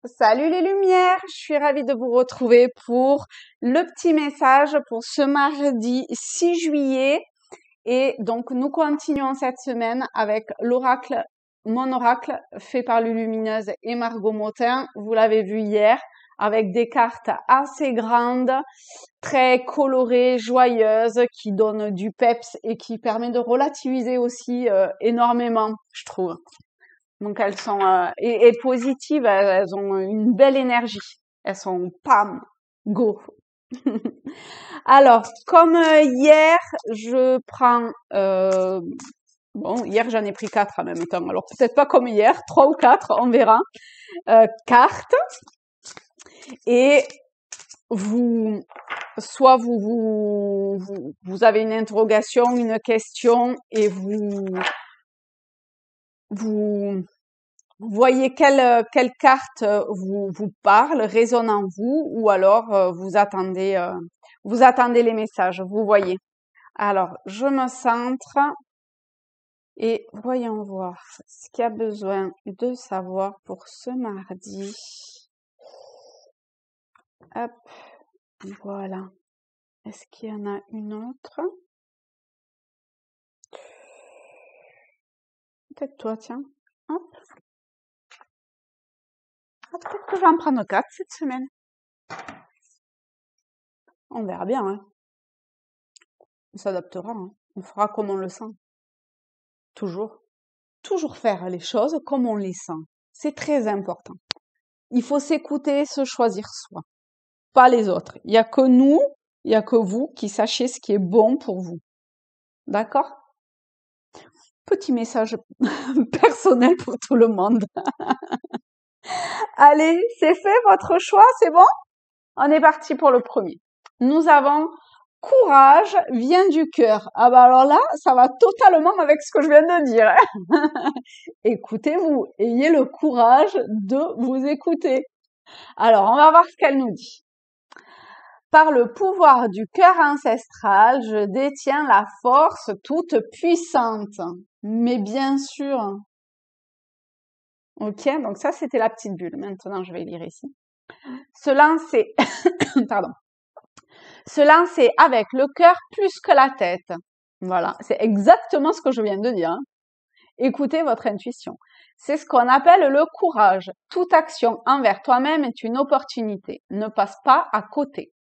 Salut les lumières, je suis ravie de vous retrouver pour le petit message pour ce mardi 6 juillet. Et donc nous continuons cette semaine avec l'oracle, mon oracle fait par Lulumineuse et Margot Motin. Vous l'avez vu hier avec des cartes assez grandes, très colorées, joyeuses, qui donnent du peps et qui permet de relativiser aussi énormément, je trouve. Donc elles sont et positives, elles ont une belle énergie. Elles sont pam, go. Alors, comme hier, je prends bon, hier j'en ai pris 4 en même temps. Alors peut-être pas comme hier, 3 ou 4, on verra. Cartes et vous soit vous avez une interrogation, une question et vous voyez quelle carte vous parle, résonne en vous, ou alors vous attendez les messages, vous voyez. Alors, je me centre et voyons voir ce qu'il y a besoin de savoir pour ce mardi. Hop, voilà. Est-ce qu'il y en a une autre? Peut-être toi, tiens. Hop. Ah, peut-être que je vais en prendre 4 cette semaine. On verra bien, hein. On s'adaptera, hein. On fera comme on le sent. Toujours. Toujours faire les choses comme on les sent. C'est très important. Il faut s'écouter, se choisir soi, pas les autres. Il y a que nous, il y a que vous qui sachiez ce qui est bon pour vous. D'accord? Petit message personnel pour tout le monde. Allez, c'est fait votre choix, c'est bon? On est parti pour le premier. Nous avons courage vient du cœur. Ah bah alors là, ça va totalement avec ce que je viens de dire. Écoutez-vous, ayez le courage de vous écouter. Alors, on va voir ce qu'elle nous dit. Par le pouvoir du cœur ancestral, je détiens la force toute puissante. Mais bien sûr. Ok, donc ça c'était la petite bulle. Maintenant, je vais lire ici. Se lancer, pardon. Se lancer avec le cœur plus que la tête. Voilà, c'est exactement ce que je viens de dire. Hein. Écoutez votre intuition. C'est ce qu'on appelle le courage. Toute action envers toi-même est une opportunité. Ne passe pas à côté.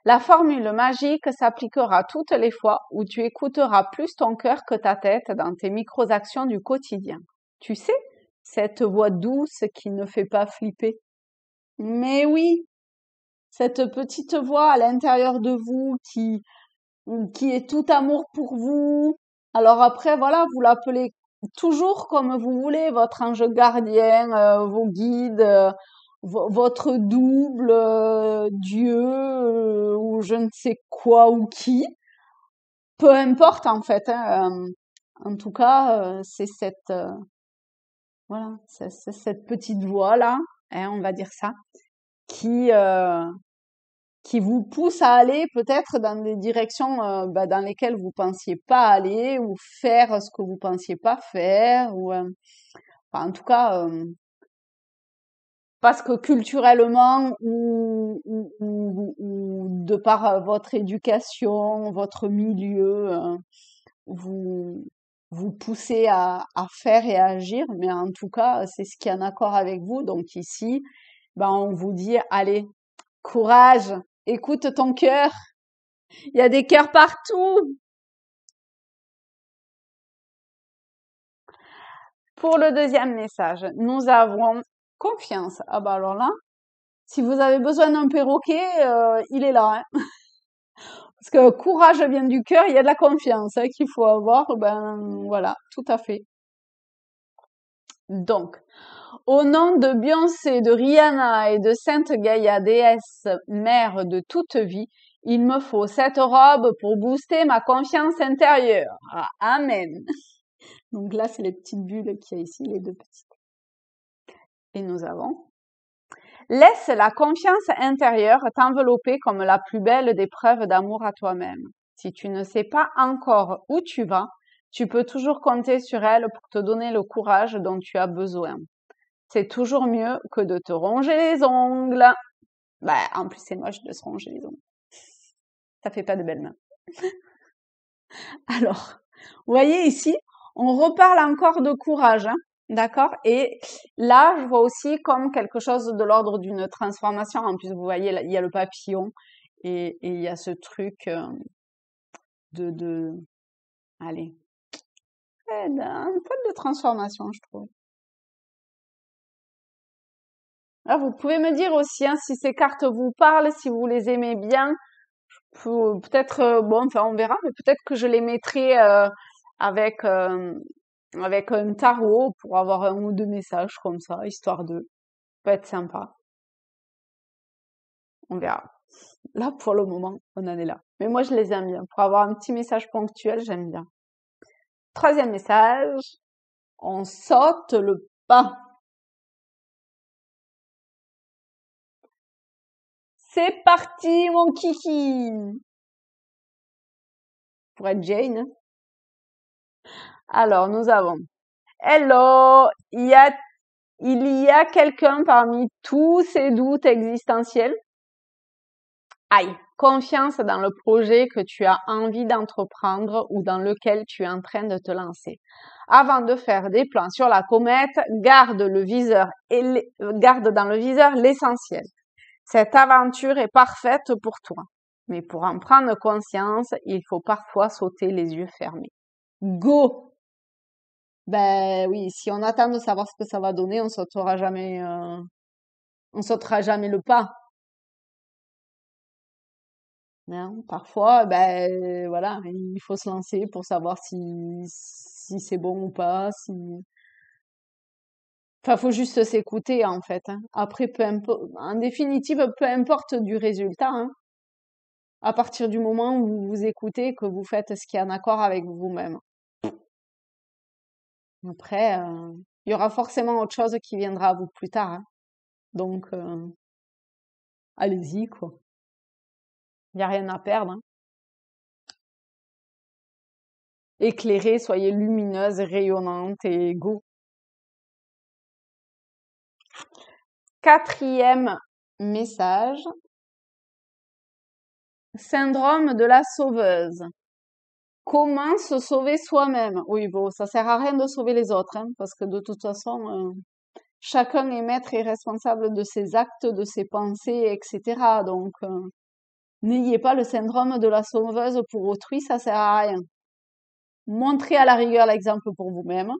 La formule magique s'appliquera toutes les fois où tu écouteras plus ton cœur que ta tête dans tes micro-actions du quotidien. Tu sais, cette voix douce qui ne fait pas flipper. Mais oui, cette petite voix à l'intérieur de vous qui est tout amour pour vous. Alors après, voilà, vous l'appelez toujours comme vous voulez, votre ange gardien, vos guides, votre double, Dieu, ou je ne sais quoi ou qui. Peu importe en fait. Hein, en tout cas, c'est cette voilà, c'est cette petite voix là, hein, on va dire ça, qui qui vous pousse à aller peut-être dans des directions dans lesquelles vous pensiez pas aller ou faire ce que vous pensiez pas faire ou enfin, en tout cas parce que culturellement ou de par votre éducation, votre milieu, vous vous poussez à faire et à agir, mais en tout cas c'est ce qui est en accord avec vous. Donc ici, ben on vous dit allez, courage, écoute ton cœur. Il y a des cœurs partout. Pour le deuxième message, nous avons confiance. Ah bah alors là, si vous avez besoin d'un perroquet, il est là. Hein. Parce que courage vient du cœur, il y a de la confiance hein, qu'il faut avoir. Ben voilà, tout à fait. Donc, au nom de Beyoncé, de Rihanna et de Sainte Gaïa, déesse mère de toute vie, il me faut cette robe pour booster ma confiance intérieure. Ah, amen. Donc là, c'est les petites bulles qu'il y a ici, les deux petites. Et nous avons laisse la confiance intérieure t'envelopper comme la plus belle des preuves d'amour à toi-même. Si tu ne sais pas encore où tu vas, tu peux toujours compter sur elle pour te donner le courage dont tu as besoin. C'est toujours mieux que de te ronger les ongles. Bah, en plus, c'est moche de se ronger les ongles. Ça fait pas de belles mains. Alors, vous voyez ici, on reparle encore de courage, hein, d'accord? Et là, je vois aussi comme quelque chose de l'ordre d'une transformation. En plus, vous voyez, là, il y a le papillon et il y a ce truc de... Allez, un peu de transformation, je trouve. Alors, vous pouvez me dire aussi hein, si ces cartes vous parlent, si vous les aimez bien. Peut-être, bon, enfin, on verra, mais peut-être que je les mettrai avec avec un tarot pour avoir un ou deux messages comme ça, histoire de peut être sympa. On verra. Là, pour le moment, on en est là. Mais moi, je les aime bien. Pour avoir un petit message ponctuel, j'aime bien. Troisième message, on saute le pas. C'est parti, mon kiki! Pour être Jane. Alors, nous avons Hello, il y a quelqu'un parmi tous ces doutes existentiels? Aïe, confiance dans le projet que tu as envie d'entreprendre ou dans lequel tu es en train de te lancer. Avant de faire des plans sur la comète, garde dans le viseur l'essentiel. Cette aventure est parfaite pour toi. Mais pour en prendre conscience, il faut parfois sauter les yeux fermés. Go! Ben oui, si on attend de savoir ce que ça va donner, on sautera jamais le pas. Hein. Parfois, ben voilà, il faut se lancer pour savoir si c'est bon ou pas. Enfin, faut juste s'écouter en fait. Hein. Après, en définitive, peu importe du résultat. Hein. À partir du moment où vous vous écoutez, que vous faites ce qui est en accord avec vous-même. Après, il y aura forcément autre chose qui viendra à vous plus tard. Hein. Donc, allez-y quoi. Il n'y a rien à perdre. Hein. Éclairez, soyez lumineuse, rayonnante et go. Quatrième message. Syndrome de la sauveuse. Comment se sauver soi-même? Oui, bon, ça sert à rien de sauver les autres, hein, parce que de toute façon, chacun est maître et responsable de ses actes, de ses pensées, etc. Donc, n'ayez pas le syndrome de la sauveuse pour autrui, ça sert à rien. Montrez à la rigueur l'exemple pour vous-même,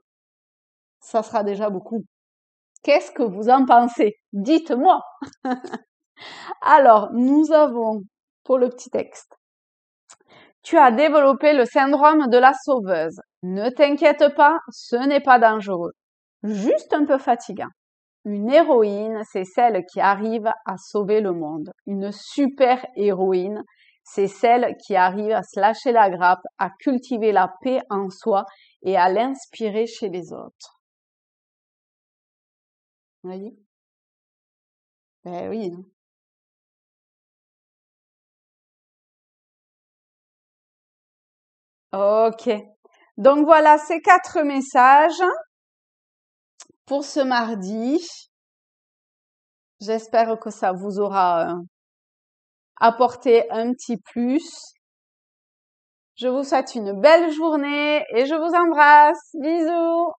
ça sera déjà beaucoup. Qu'est-ce que vous en pensez? Dites-moi. Alors, nous avons, pour le petit texte, tu as développé le syndrome de la sauveuse. Ne t'inquiète pas, ce n'est pas dangereux. Juste un peu fatigant. Une héroïne, c'est celle qui arrive à sauver le monde. Une super héroïne, c'est celle qui arrive à se lâcher la grappe, à cultiver la paix en soi et à l'inspirer chez les autres. Vous voyez? Ben oui. Ok. Donc voilà ces 4 messages pour ce mardi. J'espère que ça vous aura apporté un petit plus. Je vous souhaite une belle journée et je vous embrasse. Bisous!